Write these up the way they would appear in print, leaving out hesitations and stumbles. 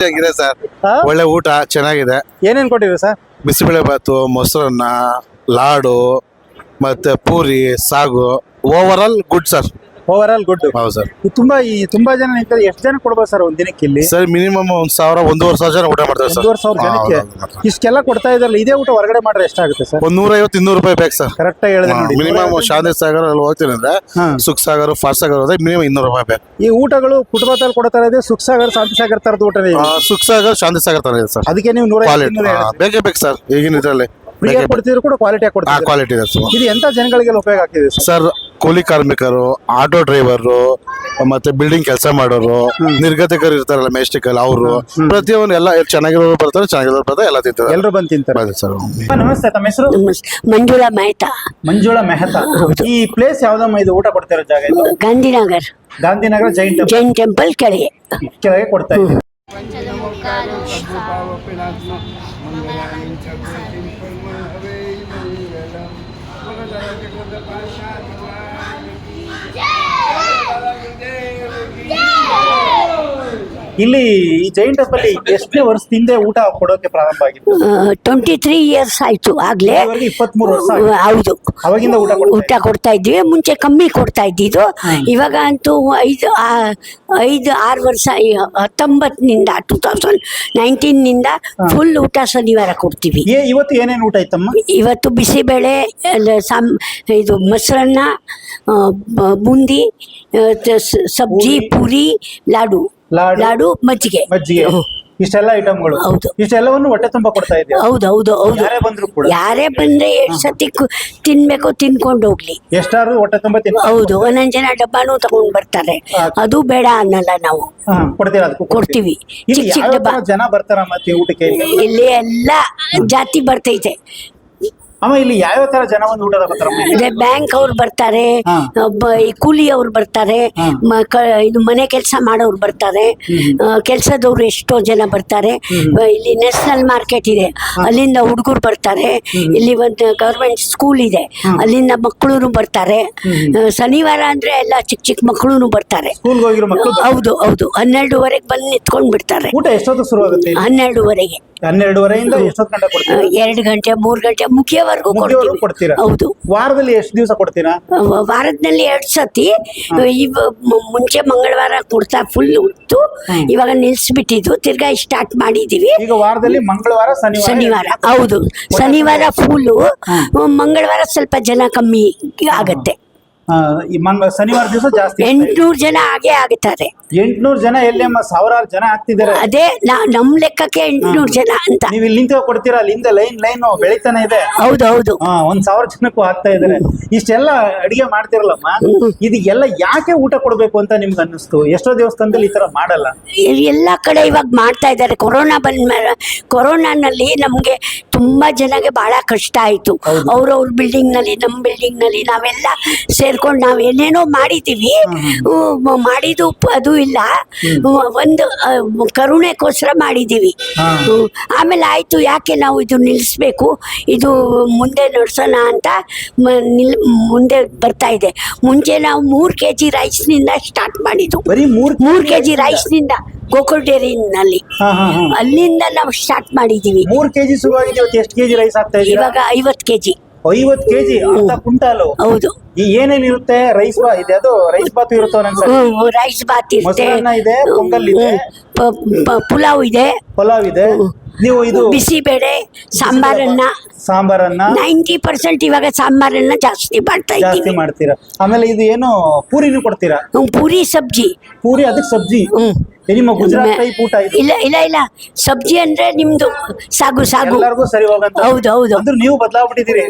ಆಗಿದೆ ಸರ್. ಹಾ? ಒಳ್ಳೆ ಊಟ ಚೆನ್ನಾಗಿದೆ. ಏನೇನ್ ಕೊಟ್ಟಿರಿ ಸರ್? ಬಿಸಿಬೇಳೆ ಬಾತು, ಮೊಸರನ್ನ, ಲಾಡು ಮತ್ತೆ ಪೂರಿ, ಸಾಗು. Over all good sir. Over all good. ಹೌದು ಸರ್. ತುಂಬಾ ಜನ ನಿಂತಾರೆ. ಎಷ್ಟು ಜನ ಕೊಡ್ಬೋದು ಸರ್ ಒಂದ್ ದಿನಕ್ಕೆ ಇಲ್ಲಿ? ಸರ್ ಮಿನಿಮಮ್ 1,000 1,500 ಜನ ಊಟ ಮಾಡ್ತಾರೆ ಸರ್. 1,500 ಜನಕ್ಕೆ ಇಷ್ಟೆಲ್ಲ ಕೊಡ್ತಾ ಇದಾರಲ್ಲ, ಇದೇ ಊಟ ಹೊರಗಡೆ ಮಾಡ್ರೆ ಎಷ್ಟಾಗುತ್ತೆ ಸರ್? 150-200 ರೂಪಾಯಿ ಬೇಕು ಸರ್. ಕರೆಕ್ಟ್ ಆಗಿ ಹೇಳಿದ್ರೆ ನೋಡಿ. ಮಿನಿಮಮ್ ಶಾಂತಿ ಸಾಗರ್ ಅಲ್ಲಿ ಹೋಗ್ತೀನಿ ಅಂದ್ರೆ ಸುಖ್ ಸಾಗರ್, ಫಾಸ್ಟ್ ಸಾಗರ್ ಹೋದ್ರೆ ಮಿನಿಮಮ್ 200 ರೂಪಾಯಿ ಬೇಕು. ಈ ಊಟಗಳು ಕುಟುಂಬದಲ್ಲಿ ಕೊಡ್ತಾ ಇದೆ. ಸುಖ್ ಸಾಗರ್, ಶಾಂತಿ ಸಾಗರ್ ತರದ ಊಟ ಸುಖ್ ಸಾಗರ್, ಶಾಂತಿ ಸಾಗರ್ ತರ ಇದೆ ಸರ್. ಅದಕ್ಕೆ ನೀವು 150 ಬೇಕೇ ಬೇಕು ಸರ್. ಈಗಿನ ಇದ್ರಲ್ಲಿ ಫ್ರೀಯಾಗಿ ಕೊಡ್ತಿದ್ರು ಕೂಡ ಕ್ವಾಲಿಟಿ ಕೊಡ್ತಾರೆ. ಕ್ವಾಲಿಟಿ ಇದೆ ಸರ್. ಇದು ಎಂತ ಜನಗಳಿಗೆಲ್ಲ ಉಪಯೋಗ ಆಗ್ತಿದೆ ಸರ್? ಕೂಲಿ ಕಾರ್ಮಿಕರು, ಆಟೋ ಡ್ರೈವರು, ಮತ್ತೆ ಬಿಲ್ಡಿಂಗ್ ಕೆಲಸ ಮಾಡೋರು, ನಿರ್ಗತಿಕರು ಇರ್ತಾರಲ್ಲ ಮೆಸ್ಟಿಕಲ್, ಅವರು ಪ್ರತಿಯೊಂದು ಎಲ್ಲ ಚೆನ್ನಾಗಿರೋರು ಬರ್ತಾರೆ, ಚೆನ್ನಾಗಿರೋರು ಬರ್ತಾರೆ, ಎಲ್ಲ ತಿಂತಾರೆ. ಎಲ್ಲರೂ ಬಂದು ತಿಂತಾರೆ ಸರ್. ನಮಸ್ತೆ, ತಮ್ಮ ಹೆಸರು? ಮಂಜುಳಾ ಮೆಹ್ತಾ. ಮಂಜುಳಾ ಮೆಹ್ತಾ. ಈ ಪ್ಲೇಸ್ ಯಾವ್ದಮ್ಮ? ಇದು ಊಟ ಕೊಡ್ತಿರೋ ಜಾಗ ಇದು ಗಾಂಧಿನಗರ್. ಗಾಂಧಿನಗರ ಜೈನ್ ಟೆಂಪಲ್ ಕೆಳಗೆ ಕೊಡ್ತಾ ಇದ್ದೀವಿ. ಇಲ್ಲಿ ಈ ಜೈನ್ ಟೆಂಪಲ್ ಎಷ್ಟನೇ ವರ್ಷದಿಂದ ಊಟ ಕೊಡೋಕೆ ಪ್ರಾರಂಭ ಆಗಿತ್ತು? 23 years ಆಯ್ತು ಆಗ್ಲೇ. 23 ವರ್ಷ ಹೌದು. ಅವಾಗಿಂದ ಊಟ ಕೊಡ್ತಾ ಇದ್ವಿ. ಮುಂಚೆ ಕಮ್ಮಿ ಕೊಡ್ತಾ ಇದ್ದಿದ್ದು. ಇವಾಗ ಅಂತೂ 5-6 ವರ್ಷ, 19ನಿಂದ 2019ನಿಂದ ಫುಲ್ ಊಟ ಶನಿವಾರ ಕೊಡ್ತೀವಿ. ಇವತ್ತು ಏನೇನು ಊಟ ಇತ್ತಮ್ಮ? ಇವತ್ತು ಬಿಸಿಬೇಳೆ, ಇದು ಮೊಸರನ್ನ, ಬೂಂದಿ, ಸಬ್ಜಿ, ಪೂರಿ, ಲಾಡು, ಮಜ್ಜಿಗೆ. ಇಷ್ಟೆಲ್ಲ ಐಟಮ್ಗಳು. ಹೌದು. ಇಷ್ಟೆಲ್ಲವನ್ನು ಹೊಟ್ಟೆ ತುಂಬಾ ಕೊಡ್ತಾ ಇದ್ದೀವಿ. ಹೌದು. ಯಾರೇ ಬಂದ್ರು ಕೂಡ, ಯಾರೇ ಬಂದ್ರೆ 2 ಸತಿ ತಿನ್ಬೇಕು, ತಿನ್ಕೊಂಡು ಹೋಗ್ಲಿ. ಎಷ್ಟಾರು ಹೊಟ್ಟೆ ತುಂಬಾ ಹೌದು. ಒಂದೊಂದ್ ಜನ ಡಬ್ಬಾನು ತಗೊಂಡ್ ಬರ್ತಾರೆ. ಅದು ಬೇಡ ಅನ್ನಲ್ಲ, ನಾವು ಕೊಡ್ತೀವಿ. ಚಿಕ್ಕ ಡಬ್ಬ. ಜನ ಬರ್ತಾರ ಮತ್ತೆ ಊಟಕ್ಕೆ? ಇಲ್ಲಿ ಎಲ್ಲಾ ಜಾತಿ ಬರ್ತೈತೆ. ಅಮ್ಮ, ಇಲ್ಲಿ ಯಾವ ತರ ಜನ ಒಂದು ಊಟ ಬರ್ತಾರೆ? ಬ್ಯಾಂಕ್ ಅವ್ರು ಬರ್ತಾರೆ, ಕೂಲಿ ಅವ್ರು ಬರ್ತಾರೆ, ಇದು ಮನೆ ಕೆಲಸ ಮಾಡೋರು ಬರ್ತಾರೆ, ಕೆಲಸದವ್ರು ಎಷ್ಟೋ ಜನ ಬರ್ತಾರೆ. ಇಲ್ಲಿ ನ್ಯಾಷನಲ್ ಮಾರ್ಕೆಟ್ ಇದೆ, ಅಲ್ಲಿಂದ ಹುಡುಗರು ಬರ್ತಾರೆ. ಇಲ್ಲಿ ಒಂದು ಗವರ್ಮೆಂಟ್ ಸ್ಕೂಲ್ ಇದೆ, ಅಲ್ಲಿಂದ ಮಕ್ಕಳು ಬರ್ತಾರೆ. ಶನಿವಾರ ಅಂದ್ರೆ ಎಲ್ಲ ಚಿಕ್ಕ ಮಕ್ಕಳು ಬರ್ತಾರೆ. ಹೌದು. 12ವರೆಗೆ ಬಂದು ನಿಂತ್ಕೊಂಡ್ ಬಿಡ್ತಾರೆ. ಊಟ ಎಷ್ಟೊತ್ತು ಶುರು ಆಗುತ್ತೆ? 12ವರೆಗೆ. 12ವರೆಯಿಂದ ಎಷ್ಟೊತ್ತು ಗಂಟೆ ಕೊಡ್ತೀರಾ? 2 ಗಂಟೆ 3 ಗಂಟೆ ಮುಗಿಯೋವರೆಗೂ ಕೊಡ್ತೀರಾ? ಹೌದು. ವಾರದಲ್ಲಿ ಎಷ್ಟು ದಿವಸ ಕೊಡ್ತೀರಾ? ವಾರದಲ್ಲಿ 2 ಸತಿ. ಮುಂಚೆ ಮಂಗಳವಾರ ಕೊಡ್ತಾ ಫುಲ್ ಉತ್ತು, ಇವಾಗ ನಿಲ್ಸ್ಬಿಟ್ಟಿದ್ದು, ತಿರ್ಗಾ ಸ್ಟಾರ್ಟ್ ಮಾಡಿದೀವಿ. ಈಗ ವಾರದಲ್ಲಿ ಮಂಗಳವಾರ, ಶನಿವಾರ. ಹೌದು. ಶನಿವಾರ ಫುಲ್ಲು, ಮಂಗಳವಾರ ಸ್ವಲ್ಪ ಜನ ಕಮ್ಮಿ ಆಗತ್ತೆ. ಶನಿವಾರ ದಿವಸ ಜಾಸ್ತಿ. 800 ಜನ ಹಾಗೆ ಆಗುತ್ತಾರೆ. 800 ಜನ ಎಲ್ಲಿ ಅಮ್ಮ? ಸಾವಿರಾರು ಜನ ಆಗ್ತಿದ್ದಾರೆ. ಅದೇ ನಮ್ ಲೆಕ್ಕಕ್ಕೆ 800 ಜನ ಅಂತ. ನೀವು ಇಲ್ಲಿಂದ ಕೊಡ್ತೀರಾ? ಅಲ್ಲಿಂದ ಲೈನ್ ಬೆಳಿತಾನೆ ಇದೆ. ಹೌದು. 1,000 ಜನಕ್ಕೂ ಆಗ್ತಾ ಇದಾರೆ. ಇಷ್ಟೆಲ್ಲ ಅಡಿಗೆ ಮಾಡ್ತಿರಲ್ಲಮ್ಮ, ಇದೆಲ್ಲ ಯಾಕೆ ಊಟ ಕೊಡ್ಬೇಕು ಅಂತ ನಿಮ್ಗೆ ಅನ್ನಿಸ್ತು? ಎಷ್ಟೋ ದೇವಸ್ಥಾನದಲ್ಲಿ ಈ ತರ ಮಾಡಲ್ಲ. ಎಲ್ಲಾ ಕಡೆ ಇವಾಗ ಮಾಡ್ತಾ ಇದ್ದಾರೆ. ಕೊರೋನಾ ಬಂದ್ಮೇಲೆ, ಕೊರೋನಾನಲ್ಲಿ ನಮ್ಗೆ ತುಂಬಾ ಜನಗೆ ಬಹಳ ಕಷ್ಟ ಆಯ್ತು. ಅವ್ರವ್ರ ಬಿಲ್ಡಿಂಗ್ ನಲ್ಲಿ, ನಮ್ ಬಿಲ್ಡಿಂಗ್ ನಲ್ಲಿ ನಾವೆಲ್ಲ ಸೇರ್ಕೊಂಡು ನಾವ್ ಏನೇನೋ ಮಾಡಿದೀವಿ. ಮಾಡಿದ್ದು ಅದು ಇಲ್ಲ, ಒಂದು ಕರುಣೆಗೋಸ್ಕರ ಮಾಡಿದೀವಿ. ಆಮೇಲೆ ಆಯ್ತು, ಯಾಕೆ ನಾವು ಇದು ನಿಲ್ಲಿಸ್ಬೇಕು, ಇದು ಮುಂದೆ ನಡ್ಸೋಣ ಅಂತ ಮುಂದೆ ಬರ್ತಾ ಇದೆ. ಮುಂಚೆ ನಾವು 3 kg ರೈಸ್ನಿಂದ ಸ್ಟಾರ್ಟ್ ಮಾಡಿದ್ದು. 3 kg ರೈಸ್ನಿಂದ ಗೋಕುಲ್ ಡೇರಿನಲ್ಲಿ, ಅಲ್ಲಿಂದ ನಾವು ಸ್ಟಾರ್ಟ್ ಮಾಡಿದೀವಿ. 3 kg ಶುರುವಾಗಿದೆ. ಎಷ್ಟು ಕೆಜಿ ರೈಸ್ ಆಗ್ತಾ ಇದೆ ಇವಾಗ? 50 kg. 50 kg, ಅರ್ಧ ಕ್ವಿಂಟಾಲು. ಹೌದು. ಏನೇನಿರುತ್ತೆ? ರೈಸ್ ಇದೆ, ಅದು ರೈಸ್ ಬಾತ್ ಇರುತ್ತೆ, ರೈಸ್ ಬಾತ್ ಇರುತ್ತೆ, ಇದೆ, ಪೊಂಗಲ್ ಇದೆ, ಪುಲಾವ್ ಇದೆ. ನೀವು ಇದು ಬಿಸಿಬೇಳೆ, ಸಾಂಬಾರನ್ನ 90% ಇವಾಗ ಸಾಂಬಾರನ್ನ ಜಾಸ್ತಿ ಮಾಡ್ತೀರಾ. ಆಮೇಲೆ ಇದು ಏನು ಪೂರಿನೂ ಕೊಡ್ತೀರಾ? ಪೂರಿ, ಸಬ್ಜಿ. ಪೂರಿ, ಅದಕ್ಕೆ ಸಬ್ಜಿ. ನಿಮ್ಮ ಗುಜರಾತ್ ಟೈಪ್ ಊಟ ಇದು? ಇಲ್ಲ. ಸಬ್ಜಿ ಅಂದ್ರೆ ನಿಮ್ದು ಸಾಗು ಎಲ್ಲರಿಗೂ ಸರಿ ಹೋಗಂತ. ಹೌದು. ಅಂದ್ರೆ ನೀವು ಬದಲಾಗ್ಬಿಟ್ಟಿದ್ದೀರಿ.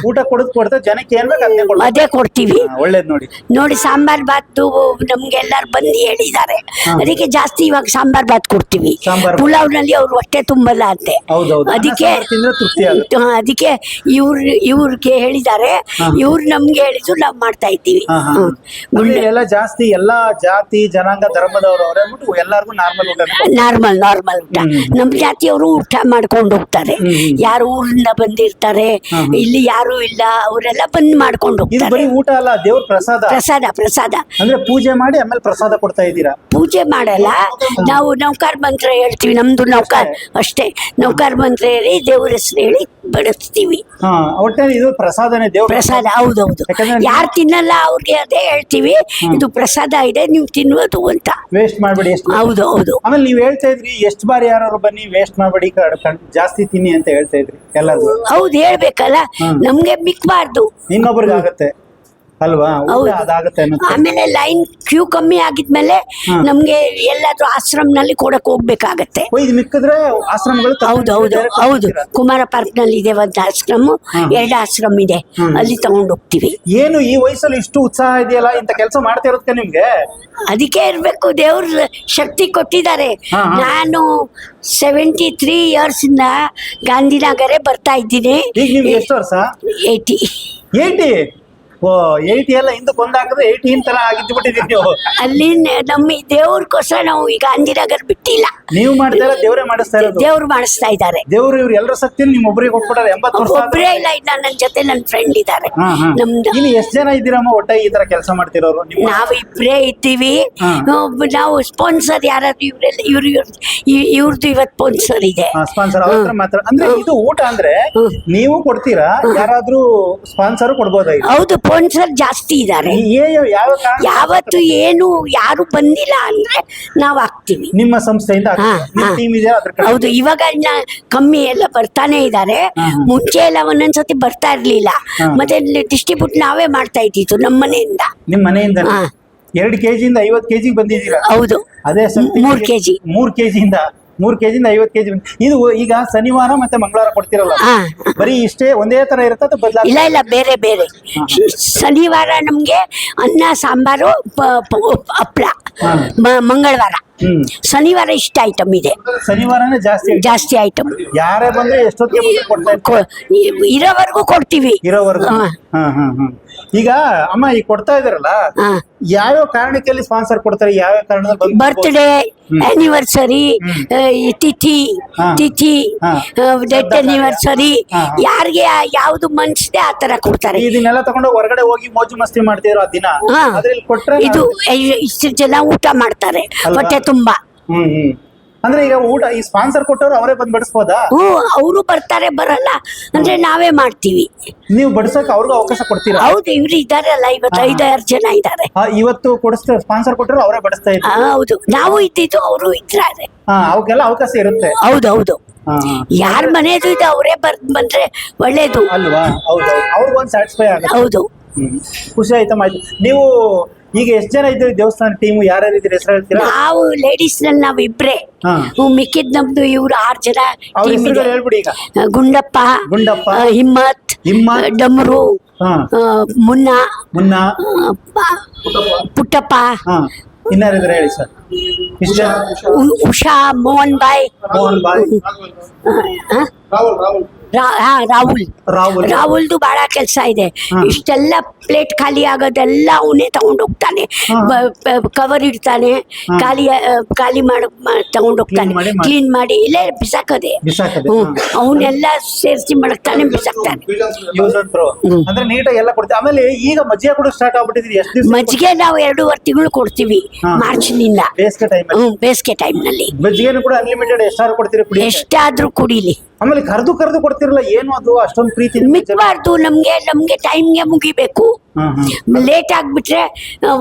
ಊಟ ಕೊಡ್ತಾ ಜನಕ್ಕೆ ಏನ್ ಬೇಕು ಅದೇ ಕೊಡ್ತೀವಿ. ಒಳ್ಳೇದ್ ನೋಡಿ. ಸಾಂಬಾರ್ ಬಾತ್ ನಮ್ಗೆ ಎಲ್ಲಾರು ಬಂದು ಹೇಳಿದ್ದಾರೆ, ಅದಕ್ಕೆ ಜಾಸ್ತಿ ಇವಾಗ ಸಾಂಬಾರ್ ಬಾತ್ ಕೊಡ್ತೀವಿ. ಪುಲಾವ್ ನಲ್ಲಿ ಅವ್ರು ಹೊಟ್ಟೆ ತುಂಬಲ್ಲ ಅಂತೆ, ಅದಕ್ಕೆ ಇವ್ರಿಗೆ ಹೇಳಿದ್ದಾರೆ, ಇವ್ರು ನಮ್ಗೆ ಹೇಳಿದ್ರು ನಾವ್ ಮಾಡ್ತಾ ಇದ್ದೀವಿ. ಎಲ್ಲ ಜಾಸ್ತಿ ಎಲ್ಲಾ ಜಾತಿ ಜನಾಂಗ ಧರ್ಮದವರು ಎಲ್ಲಾರ್ಗು ನಾರ್ಮಲ್ ಊಟ. ನಾರ್ಮಲ್ ಊಟ. ನಮ್ ಜಾತಿಯವರು ಊಟ ಮಾಡ್ಕೊಂಡು ಹೋಗ್ತಾರೆ. ಯಾರು ಊರಿಂದ ಬಂದಿರ್ತಾರೆ, ಇಲ್ಲಿ ಯಾರು ಇಲ್ಲ, ಅವರೆಲ್ಲ ಬಂದ್ ಮಾಡ್ಕೊಂಡು ಇದು ಹೋಗ್ತಾರೆ. ಬರೀ ಊಟ ಅಲ್ಲ, ದೇವ್ರ ಪ್ರಸಾದ. ಪ್ರಸಾದ ಅಂದ್ರೆ ಪೂಜೆ ಮಾಡಿ ಆಮೇಲೆ ಪ್ರಸಾದ ಕೊಡ್ತಾ ಇದ್ದೀರಾ? ಪೂಜೆ ಮಾಡಲ್ಲ, ನಾವು ನೌಕರ್ ಮಂತ್ರ ಹೇಳ್ತೀವಿ. ನಮ್ದು ನೌಕರ್ ಅಷ್ಟೇ, ನೌಕರ್ ಮಂತ್ರ ಹೇಳಿ ದೇವ್ರ ಹೆಸರು ಹೇಳಿ ಬಡಿಸ್ತೀವಿ. ಹಾ, ಒಟ್ಟಲ್ಲಿ ಇದು ಪ್ರಸಾದನೇ, ದೇವ್ರ ಪ್ರಸಾದ. ಹೌದೌದು. ಯಾಕಂದ್ರೆ ಯಾರು ತಿನ್ನಲ್ಲ ಅವ್ರಿಗೆ ಅದೇ ಹೇಳ್ತೀವಿ, ಇದು ಪ್ರಸಾದ ಇದೆ, ನೀವು ತಿನ್ನುವುದು ಅಂತ. ವೇಸ್ಟ್ ಮಾಡ್ಬೇಡಿ. ಎಷ್ಟು ಹೌದು. ಆಮೇಲೆ ನೀವ್ ಹೇಳ್ತಾ ಇದ್ರಿ ಎಷ್ಟು ಬಾರಿ ಯಾರು ಬನ್ನಿ ವೇಸ್ಟ್ ಮಾಡ್ಬೇಡಿ, ಜಾಸ್ತಿ ತಿನ್ನಿ ಅಂತ ಹೇಳ್ತಾ ಇದ್ರಿ ಎಲ್ಲರಿಗೂ. ಹೌದು, ಹೇಳ್ಬೇಕಲ್ಲ, ನಮ್ಗೆ ಮಿಕ್ಬಾರ್ದು, ಇನ್ನೊಬ್ರಿಗೆ ಆಗತ್ತೆ ಅಲ್ವಾ, ಊಟ ಅದಾಗತ್ತೆ ಅನ್ನೋದು. ಆಮೇಲೆ ಲೈನ್ ಕ್ಯೂ ಕಮ್ಮಿ ಆಗಿದ್ಮೇಲೆ ನಮ್ಗೆ ಎಲ್ಲಾದ್ರೂ ಆಶ್ರಮನಲ್ಲಿ ಕೊಡಕ್ ಹೋಗ್ಬೇಕಾಗತ್ತೆ. ಇದು ಮಿಕ್ಕಿದ್ರೆ ಆಶ್ರಮಗಳು ಹೌದು. ಕುಮಾರ ಪಾರ್ಕ್ ನಲ್ಲಿ ಇದೆ ಒಂದು ಆಶ್ರಮ, 2 ಆಶ್ರಮ ಇದೆ, ಅಲ್ಲಿ ತಗೊಂಡ್ ಹೋಗ್ತೀವಿ. ಏನು ಈ ವಯಸ್ಸಲ್ಲಿ ಇಷ್ಟು ಉತ್ಸಾಹ ಇದೆಯಲ್ಲ, ಇಂತ ಕೆಲಸ ಮಾಡ್ತಾ ಇರೋದಕ್ಕೆ ನಿಮ್ಗೆ? ಅದಕ್ಕೆ ಇರ್ಬೇಕು, ದೇವ್ರ ಶಕ್ತಿ ಕೊಟ್ಟಿದ್ದಾರೆ. ನಾನು 73 ಇಯರ್ಸ್ ಇಂದ ಗಾಂಧಿನಗರೇ ಬರ್ತಾ ಇದ್ದೀನಿ. ಈಗ ನಿಮ್ಗೆ ಎಷ್ಟು ವರ್ಷ? 80. ಓ, 80 ಎಲ್ಲ ಹಿಂದಕ್ಕೆ ಹಾಕಿದ್ರೆ 18 ತರ ಆಗಿದ್ಬಿಟ್ಟಿದ್ದೀರಿ ನೀವು. ಅಲ್ಲಿ ನಮ್ಮ ದೇವ್ರಕ್ಕೋಸ್ಕರ ನಾವು ಈ ಗಾಂಧಿನಗರ್ ಬಿಟ್ಟಿಲ್ಲ. ನೀವು ಮಾಡ್ತಾ ಇಲ್ಲ, ದೇವ್ರೇ ಮಾಡಿಸ್ತಾ ಇರೋದು. ದೇವ್ರು ಮಾಡಿಸ್ತಾ ಇದ್ದಾರೆ. ದೇವ್ರು ಇವ್ರು ಎಲ್ಲರ ಶಕ್ತಿ ನಿಮ್ ಒಬ್ಬರಿಗೆ ಕೊಟ್ಬಿಟ್ಟಾರೆ. 80 ವರ್ಷ ಒಬ್ಬರೇ ಇಲ್ಲ, ನನ್ನ ಜೊತೆ ನನ್ನ ಫ್ರೆಂಡ್ ಇದ್ದಾರೆ. ನಮ್ದು ಇಲ್ಲಿ ಎಷ್ಟು ಜನ ಇದ್ದೀರಮ್ಮ ಒಟ್ಟಾಗಿ ಈ ತರ ಕೆಲಸ ಮಾಡ್ತಿರೋರು? ನಾವು ಇಬ್ಬರೇ ಇದ್ದೀವಿ. ನಾವು ಸ್ಪಾನ್ಸರ್ ಯಾರಾದ್ರು ಇವ್ರದ್ದು ಇವತ್ತು ಸ್ಪಾನ್ಸರ್ ಇದೆ. ಸ್ಪಾನ್ಸರ್ ಅವ್ರ ಹತ್ರ ಮಾತ್ರ. ಅಂದ್ರೆ ಇದು ಊಟ ಅಂದ್ರೆ ನೀವು ಕೊಡ್ತೀರಾ, ಯಾರಾದ್ರೂ ಸ್ಪಾನ್ಸರ್ ಕೊಡ್ಬೋದಾ? ಹೌದು, ಸ್ಪಾನ್ಸರ್ ಜಾಸ್ತಿ ಇದ್ದಾರೆ. ಯಾವ ಯಾವತ್ತು ಏನು ಯಾರು ಬಂದಿಲ್ಲ ಅಂದ್ರೆ ನಾವು ಹಾಕ್ತಿವಿ. ನಿಮ್ಮ ಸಂಸ್ಥೆಯಿಂದ ಟೀಮ್ ಇದೆ? ಹೌದು, ಇವಾಗ ಇನ್ನ ಕಮ್ಮಿ ಎಲ್ಲ ಬರ್ತಾನೆ ಇದ್ದಾರೆ. ಮುಂಚೆ ಎಲ್ಲ ಒಂದೊಂದ್ಸತಿ ಬರ್ತಾ ಇರ್ಲಿಲ್ಲ. ಮತ್ತೆ ಡಿಸ್ಟ್ರಿಬ್ಯೂಟ್ ನಾವೇ ಮಾಡ್ತಾ ಇದ್ದಿತ್ತು ನಮ್ಮ ಮನೆಯಿಂದ. ನಿಮ್ ಮನೆಯಿಂದ 2 ಕೆಜಿಯಿಂದ 50 ಕೆಜಿ ಬಂದಿದ್ದೀರಾ? ಹೌದು, ಅದೇ 3 ಕೆಜಿ. 3 ಕೆಜಿಯಿಂದ 50 ಕೆಜಿ. ಇದು ಈಗ ಶನಿವಾರ ಮತ್ತೆ ಮಂಗಳವಾರ ಕೊಡ್ತಿರಲ್ಲ, ಬರೀ ಇಷ್ಟೇ ಒಂದೇ ತರ ಇರುತ್ತೆ? ಇಲ್ಲ, ಬೇರೆ. ಶನಿವಾರ ನಮ್ಗೆ ಅನ್ನ ಸಾಂಬಾರು ಹಪ್ಪಳ. ಮಂಗಳವಾರ, ಶನಿವಾರ ಇಷ್ಟ ಐಟಮ್ ಇದೆ. ಶನಿವಾರನೇ ಜಾಸ್ತಿ ಐಟಮ್. ಯಾರೇ ಬಂದ್ರೆ ಎಷ್ಟೊತ್ತಿಗೆ ಕೊಡ್ತಾ ಇರೋವರೆಗೂ ಕೊಡ್ತೀವಿ. ಇರೋವರೆಗೂ. ಈಗ ಅಮ್ಮ ಈಗ ಕೊಡ್ತಾ ಇದಾರಲ್ಲ, ಯಾವ್ಯಾವ ಕಾರಣಕ್ಕೆ ಸ್ಪಾನ್ಸರ್ ಕೊಡ್ತಾರೆ? ಯಾವ್ಯಾವ ಕಾರಣದಲ್ಲಿ? ಬರ್ತ್ಡೇ, ಆನಿವರ್ಸರಿ, ತಿಥಿ, ಡೆತ್ ಆನಿವರ್ಸರಿ, ಯಾರಿಗೆ ಯಾವ್ದು ಮನ್ಸಿದೆ ಆ ತರ ಕೊಡ್ತಾರೆ. ಇದನ್ನೆಲ್ಲ ತಗೊಂಡು ಹೊರಗಡೆ ಹೋಗಿ ಮೋಜು ಮಸ್ತಿ ಮಾಡ್ತಿದ್ರು ಆ ದಿನ. ಅದ್ರಲ್ಲಿ ಕೊಟ್ರೆ ಇದು ಇಷ್ಟು ಜನ ಊಟ ಮಾಡ್ತಾರೆ ಹೊಟ್ಟೆ ತುಂಬಾ. ಅಂದ್ರೆ ಈಗ ಊಟ ಈ ಸ್ಪಾನ್ಸರ್ ಕೊಟ್ಟವ್ರು ಅವರೇ ಬಂದ್ ಬಡಿಸ್ಬೋದಾ? ಅವರು ಬರ್ತಾರೆ, ಬರಲ್ಲ ಅಂದ್ರೆ ನಾವೇ ಮಾಡ್ತೀವಿ. ನೀವು ಬಡಿಸೋಕೆ ಅವ್ರಿಗೂ ಅವಕಾಶ ಕೊಡ್ತೀರಾ? ಹೌದು, ಇವ್ರು ಇದಾರಲ್ಲ, 5-6 ಜನ ಇದ್ದಾರೆ. ಇವತ್ತು ಕೊಡಿಸ್ತಾರೆ, ಸ್ಪಾನ್ಸರ್ ಕೊಟ್ಟರು ಅವರೇ ಬಡಿಸ್ತಾ ಇದ್ದಾರೆ. ಹೌದು, ನಾವು ಇದ್ದಿದ್ದು ಅವರು ಇದ್ದಾರೆ. ಅವಕ್ಕೆಲ್ಲ ಅವಕಾಶ ಇರುತ್ತೆ. ಹೌದು. ಯಾರ ಮನೆದು ಇದೆ ಅವರೇ ಬಂದ್ರೆ ಒಳ್ಳೇದು ಅಲ್ವಾ? ಹೌದು, ಅವ್ರಿಗೊಂದು ಸ್ಯಾಟಿಸ್ಫೈ ಆಗುತ್ತೆ. ಹೌದು, ಖುಷಿ ಆಯ್ತಮ್ಮ. ಈಗ ಎಷ್ಟು ಜನ ಇದ್ದೀರಿ ದೇವಸ್ಥಾನ ಟೀಮು? ಯಾರ್ಯಾರು ಇದ್ದೀರಿ ಹೆಸರು ಹೇಳ್ತೀರಾ? ನಾವು ಲೇಡೀಸ್ ನಲ್ಲಿ ನಾವು ಇಬ್ರೆ. ಮಿಕ್ಕಿದ್ ನಮ್ದು ಇವ್ರು 6 ಜನ ಟೀಮ್ ಇದೆ. ಹೇಳ್ಬಿಡಿ ಈಗ. ಗುಂಡಪ್ಪ, ಹಿಮ್ಮತ್, ಡಮ್ರು, ಮುನ್ನ, ಪುಟ್ಟಪ್ಪ. ಇನ್ನಾರಿದ್ರೆ ಹೇಳಿ ಸರ್. ಉಷಾ, ಮೋಹನ್ ಬಾಯ್, ರಾಹುಲ್ದು ಬಹಳ ಕೆಲಸ ಇದೆ. ಇಷ್ಟೆಲ್ಲ ಪ್ಲೇಟ್ ಖಾಲಿ ಆಗೋದೆಲ್ಲ ಅವನೇ ತಗೊಂಡ್ ಹೋಗ್ತಾನೆ. ಕವರ್ ಇಡ್ತಾನೆ, ಖಾಲಿ ತಗೊಂಡ್ ಹೋಗ್ತಾನೆ, ಕ್ಲೀನ್ ಮಾಡಿ ಇಲ್ಲೇ ಬಿಸಾಕದೆ. ಅವನ್ನೆಲ್ಲ ಸೇರಿಸಿ ಮಡಗ್ತಾನೆ, ಬಿಸಾಕ್ತಾನೆ. ಅಂದ್ರೆ ನೀಟಾಗಿ ಎಲ್ಲ ಕೊಡ್ತೀವಿ. ಆಮೇಲೆ ಈಗ ಮಜ್ಜಿಗೆ ಕೂಡ ಸ್ಟಾರ್ಟ್ ಆಗ್ಬಿಟ್ಟಿದ್ರಿ. ಮಜ್ಜಿಗೆ ನಾವು 2.5 ತಿಂಗಳು ಕೊಡ್ತೀವಿ, ಮಾರ್ಚ್ನಿಂದ. ಬೇಸಿಗೆ ಟೈಮ್ ನಲ್ಲಿ ಮಜ್ಜಿಗೆ ಕೂಡ ಅನ್ಲಿಮಿಟೆಡ್ ಎಷ್ಟಾದ್ರೂ ಕೊಡ್ತೀರಿ? ಎಷ್ಟಾದ್ರೂ ಕುಡೀಲಿ. ಆಮೇಲೆ ಕರೆದು ಕೊಡ್ತಿರಲ್ಲ, ಏನು ಅದು ಅಷ್ಟೊಂದು ಪ್ರೀತಿ? ಮಿಕ್ಬಾರ್ದು, ನಮ್ಗೆ ಟೈಮ್ಗೆ ಮುಗಿಬೇಕು. ಲೇಟ್ ಆಗ್ಬಿಟ್ರೆ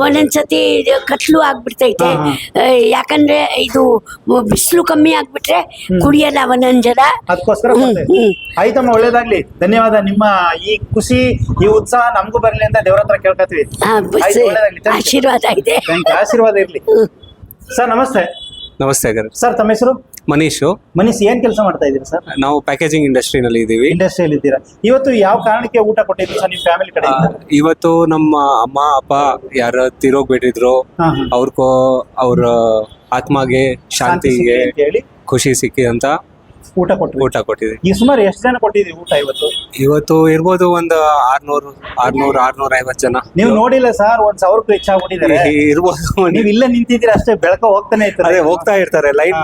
ಒಂದೊಂದ್ಸತಿ ಕತ್ಲು ಆಗ್ಬಿಡ್ತೈತೆ. ಯಾಕಂದ್ರೆ ಇದು ಬಿಸಿಲು ಕಮ್ಮಿ ಆಗ್ಬಿಟ್ರೆ ಕುಡಿಯಲ್ಲ ಒಂದೊಂದ್ ಜನ. ಅದಕ್ಕೋಸ್ಕರ ಆಯ್ತಮ್ಮ, ಒಳ್ಳೇದಾಗ್ಲಿ. ಧನ್ಯವಾದ. ನಿಮ್ಮ ಈ ಖುಷಿ, ಈ ಉತ್ಸಾಹ ನಮಗೂ ಬರ್ಲಿ ಅಂತ ದೇವ್ರ ಹತ್ರ ಕೇಳ್ಕೊತೀವಿ. ಆಶೀರ್ವಾದ ಇದೆ. ಆಶೀರ್ವಾದ ಇರ್ಲಿ. ಸರ್ ನಮಸ್ತೆ. ನಮಸ್ತೆ ಸರ್, ತಮ್ಮ ಹೆಸರು? ಮನೀಶ್. ಏನ್ ಕೆಲಸ ಮಾಡ್ತಾ ಇದ್ದೀರಿ ಸರ್? ನಾವು ಪ್ಯಾಕೇಜಿಂಗ್ ಇಂಡಸ್ಟ್ರಿನಲ್ಲಿ ಇದ್ದೀವಿ. ಇಂಡಸ್ಟ್ರಿಯಲ್ಲಿ ಇದ್ದೀರಾ? ಇವತ್ತು ಯಾವ ಕಾರಣಕ್ಕೆ ಊಟ ಕೊಟ್ಟಿದ್ದೀರಿ ಸರ್ ನಿಮ್ಮ ಫ್ಯಾಮಿಲಿ ಕಡೆ? ಇವತ್ತು ನಮ್ಮ ಅಮ್ಮ ಅಪ್ಪ ಯಾರು ತೀರೋಗ್ಬಿಟ್ಟಿದ್ರು, ಅವ್ರ ಆತ್ಮಗೆ ಶಾಂತಿಗೆ ಹೇಳಿ ಖುಷಿ ಸಿಕ್ಕಿ ಅಂತ ಊಟ ಕೊಟ್ರಿ. ಊಟ ಕೊಟ್ಟಿದ್ವಿ. ಈ ಸುಮಾರು ಎಷ್ಟು ಜನ ಕೊಟ್ಟಿದ್ರಿ ಊಟ ಇವತ್ತು? ಇವತ್ತು ಇರ್ಬೋದು ಒಂದು 600-650 ಜನ. ನೀವು ನೋಡಿಲ್ಲ ಸರ್, 1,000ಕ್ಕೂ ಹೆಚ್ಚಾಗ್ಬಿಟ್ಟಿದ್ದಾರೆ. ಇರ್ಬೋದು. ನೀವು ಇಲ್ಲೇ ನಿಂತಿದ್ದೀರಾ ಅಷ್ಟೇ, ಬೆಳಕ ಹೋಗ್ತಾನೆ ಇರ್ತಾರೆ. ಅದೇ ಹೋಗ್ತಾ ಇರ್ತಾರೆ, ಲೈನ್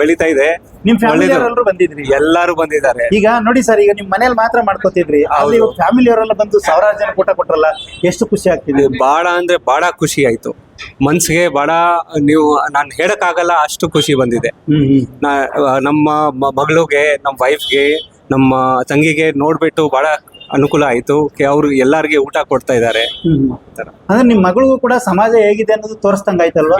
ಬೆಳೀತಾ ಇದೆ. ನಿಮ್ ಫ್ಯಾಮಿಲಿ ಒಳ್ಳೇದು. ಅವರೆಲ್ಲರೂ ಬಂದಿದ್ರಿ? ಎಲ್ಲಾರು ಬಂದಿದ್ದಾರೆ. ಈಗ ನೋಡಿ ಸರ್, ಈಗ ನಿಮ್ ಮನೇಲಿ ಮಾತ್ರ ಮಾಡ್ಕೋತಿದ್ರಿ, ಅಲ್ಲಿ ಹೌದು. ಫ್ಯಾಮಿಲಿ ಅವರೆಲ್ಲ ಬಂದು ಸಾವಿರಾರು ಜನ ಊಟ ಕೊಟ್ರಲ್ಲ, ಎಷ್ಟು ಖುಷಿ ಆಗ್ತಿದೆ. ಬಾಳ ಅಂದ್ರೆ ಬಾಳ ಖುಷಿ ಆಯ್ತು ಮನ್ಸಿಗೆ. ಬಾಳ ನೀವು ನಾನು ಹೇಳಕ್ಕಾಗಲ್ಲ, ಅಷ್ಟು ಖುಷಿ ಬಂದಿದೆ. ನಮ್ಮ ಮಗಳಿಗೆ, ನಮ್ಮ ವೈಫ್ಗೆ, ನಮ್ಮ ತಂಗಿಗೆ ನೋಡ್ಬಿಟ್ಟು ಬಹಳ ಅನುಕೂಲ ಆಯ್ತು. ಅವ್ರು ಎಲ್ಲಾರ್ಗೆ ಊಟ ಕೊಡ್ತಾ ಇದ್ದಾರೆ. ಅಂದ್ರೆ ನಿಮ್ ಮಗಳಿಗೂ ಕೂಡ ಸಮಾಜ ಹೇಗಿದೆ ಅನ್ನೋದು ತೋರಿಸ್ದಂಗಾಯ್ತಲ್ವಾ?